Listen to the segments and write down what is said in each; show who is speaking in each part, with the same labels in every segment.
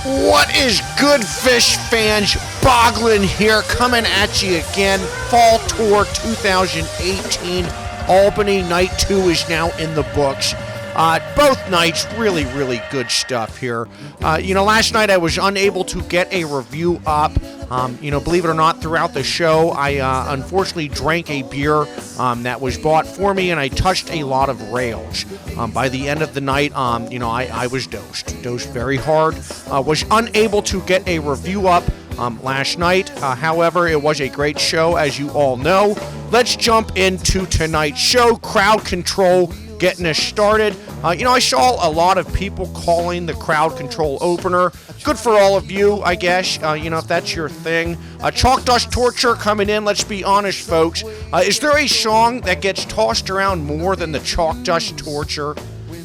Speaker 1: What is good, Phish fans? Boglin here, coming at you again. Fall Tour 2018. Albany Night 2 is now in the books. Both nights, really good stuff here. Last night I was unable to get a review up. Believe it or not, throughout the show, I unfortunately drank a beer that was bought for me, and I touched a lot of rails. By the end of the night, I was dosed very hard. Was unable to get a review up last night. However, it was a great show, as you all know. Let's jump into tonight's show. Crowd control getting us started. I saw a lot of people calling the crowd control opener. Good for all of you, I guess, if that's your thing. Chalkdust Torture coming in. Let's be honest, folks. Is there a song that gets tossed around more than the Chalkdust Torture?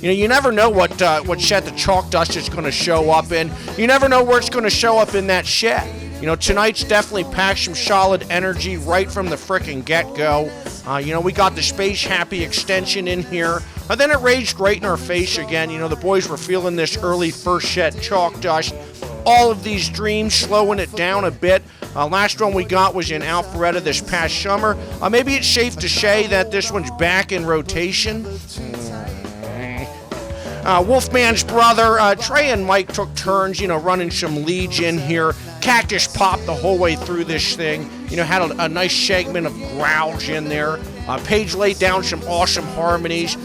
Speaker 1: You never know what shed the Chalkdust is going to show up in. You never know where it's going to show up in that shed. Tonight's definitely packed some solid energy right from the frickin' get-go. We got the Space Happy extension in here. Then it raged right in our face again. The boys were feeling this early first shed Chalkdust. All of these dreams slowing it down a bit. Last one we got was in Alpharetta this past summer. Maybe it's safe to say that this one's back in rotation. Wolfman's brother, Trey and Mike took turns, running some leads in here. Cactus popped the whole way through this thing. Had a nice segment of growls in there. Paige laid down some awesome harmonies.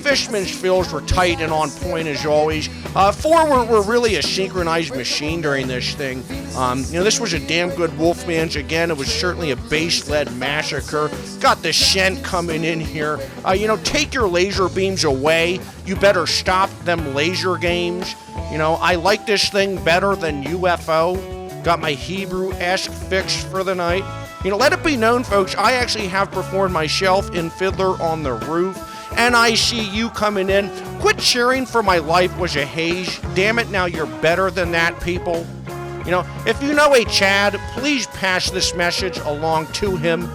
Speaker 1: Fishman's fills were tight and on point as always. Four were really a synchronized machine during this thing. This was a damn good Wolfman's. Again, it was certainly a bass-led massacre. Got the Shent coming in here. Take your laser beams away. You better stop them laser games. I like this thing better than UFO. Got my Hebrew-esque fix for the night. Let it be known, folks, I actually have performed myself in Fiddler on the Roof. NICU coming in. Quit cheering for my life was a haze. Damn it, now you're better than that, people. If you know a Chad, please pass this message along to him.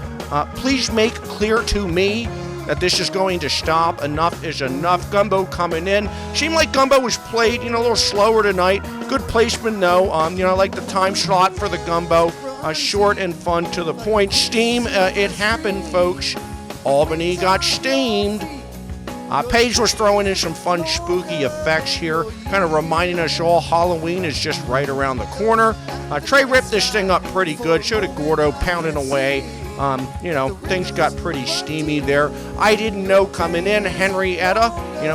Speaker 1: Please make clear to me that this is going to stop. Enough is enough. Gumbo coming in. Seemed like Gumbo was played, a little slower tonight. Good placement, though. I like the time slot for the Gumbo. Short and fun to the point. Steam, it happened, folks. Albany got steamed. Paige was throwing in some fun, spooky effects here, kind of reminding us all Halloween is just right around the corner. Trey ripped this thing up pretty good. Showed it Gordo pounding away. Things got pretty steamy there. I didn't know coming in, Henrietta,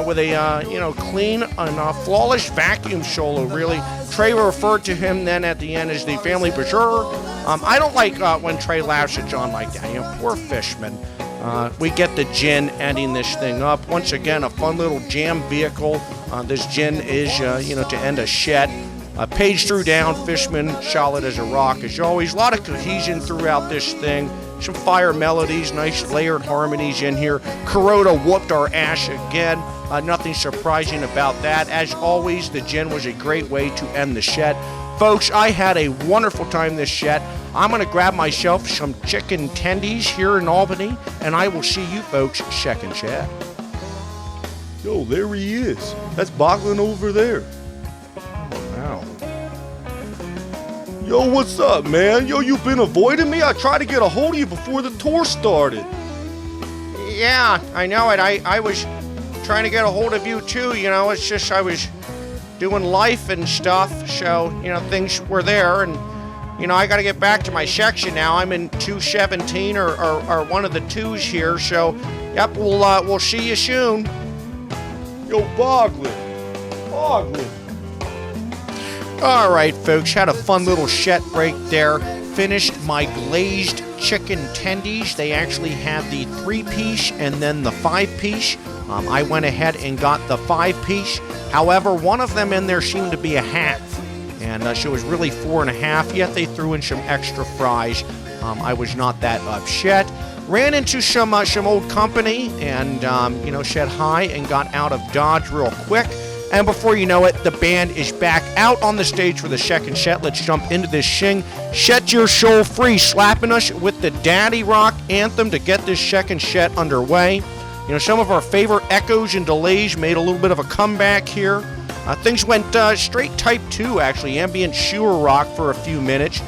Speaker 1: with a, clean and flawless vacuum solo, really. Trey referred to him then at the end as the family berserker. I don't like when Trey laughs at John like that. Poor Fishman. We get the gin ending this thing up. Once again, a fun little jam vehicle. This gin is, to end a shed. Paige threw down, Fishman solid as a rock as always. A lot of cohesion throughout this thing. Some fire melodies, nice layered harmonies in here. Kuroda whooped our ass again. Nothing surprising about that. As always, the gin was a great way to end the shed. Folks, I had a wonderful time this shed. I'm going to grab myself some chicken tendies here in Albany, and I will see you folks second shed.
Speaker 2: Yo, there he is. That's Boglin over there.
Speaker 1: Wow.
Speaker 2: Yo, what's up, man? Yo, you been avoiding me? I tried to get a hold of you before the tour started.
Speaker 1: Yeah, I know it. I was trying to get a hold of you too. It's just I was doing life and stuff, so, things were there, and, I got to get back to my section now. I'm in 217 or one of the twos here, so, yep, we'll see you soon.
Speaker 2: Yo, Boglin.
Speaker 1: All right, folks, had a fun little shed break there. Finished my glazed chicken tendies. They actually have the 3-piece and then the 5-piece. I went ahead and got the 5-piece. However, one of them in there seemed to be a half, and so it was really 4.5, yet they threw in some extra fries. I was not that upset. Ran into some old company and, said hi and got out of Dodge real quick. And before you know it, the band is back out on the stage for the second set. Let's jump into this shing. Set Your Soul Free, slapping us with the Daddy Rock anthem to get this second set underway. Some of our favorite echoes and delays made a little bit of a comeback here. Things went straight type 2, actually, ambient shoer rock for a few minutes.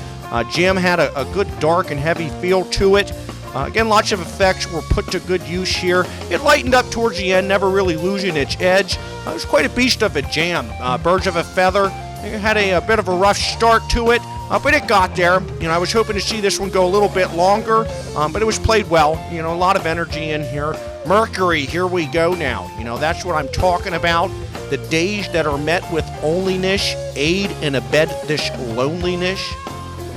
Speaker 1: Jam had a good dark and heavy feel to it. Again, lots of effects were put to good use here. It lightened up towards the end, never really losing its edge. It was quite a beast of a jam. Birds of a Feather, it had a bit of a rough start to it, but it got there. I was hoping to see this one go a little bit longer, but it was played well. A lot of energy in here. Mercury, here we go now. That's what I'm talking about. The days that are met with onlyness aid and abet this loneliness.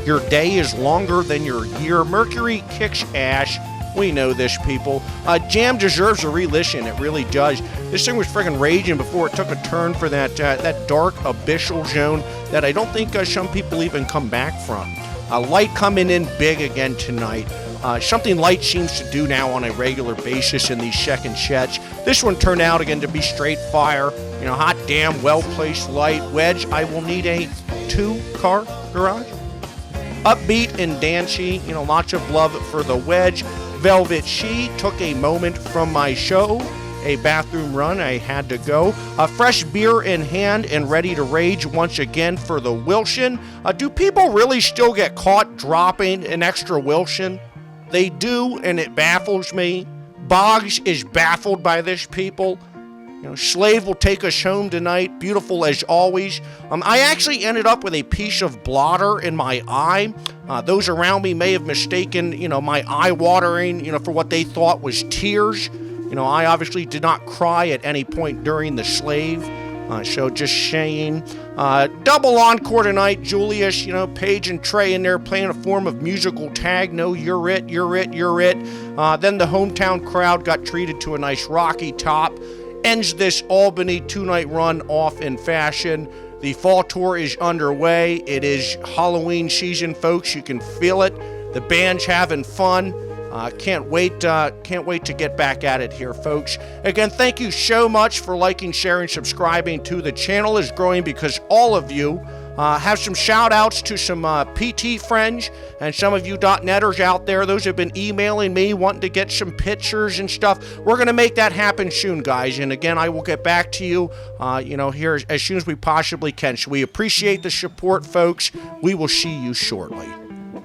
Speaker 1: Your day is longer than your year. Mercury kicks ass. We know this, people. Jam deserves a re-listen. It really does. This thing was friggin' raging before it took a turn for that dark abyssal zone that I don't think some people even come back from. Light coming in big again tonight. Something Light seems to do now on a regular basis in these second sets. This one turned out again to be straight fire. Hot damn, well-placed Light. Wedge, I will need a 2-car garage. Upbeat and dancey, lots of love for the Wedge. Velvet She took a moment from my show. A bathroom run, I had to go. A fresh beer in hand and ready to rage once again for the Wilson. Do people really still get caught dropping an extra Wilson? They do, and it baffles me. Boggs is baffled by this, people. Slave will take us home tonight, beautiful as always. I actually ended up with a piece of blotter in my eye. Those around me may have mistaken, my eye watering, for what they thought was tears. I obviously did not cry at any point during the Slave. So just saying. Double encore tonight. Julius, Paige and Trey in there playing a form of musical tag. No, you're it, you're it, you're it. Then the hometown crowd got treated to a nice rocky top. Ends this Albany 2-night run off in fashion. The fall tour is underway. It is Halloween season, folks. You can feel it. The band's having fun. Can't wait to get back at it here, folks. Again, thank you so much for liking, sharing, subscribing to the channel. Is growing because all of you have some shout outs to some PT friends and some of you .netters out there. Those have been emailing me wanting to get some pictures and stuff. We're going to make that happen soon, guys. And again, I will get back to you, here as soon as we possibly can. So we appreciate the support, folks. We will see you shortly.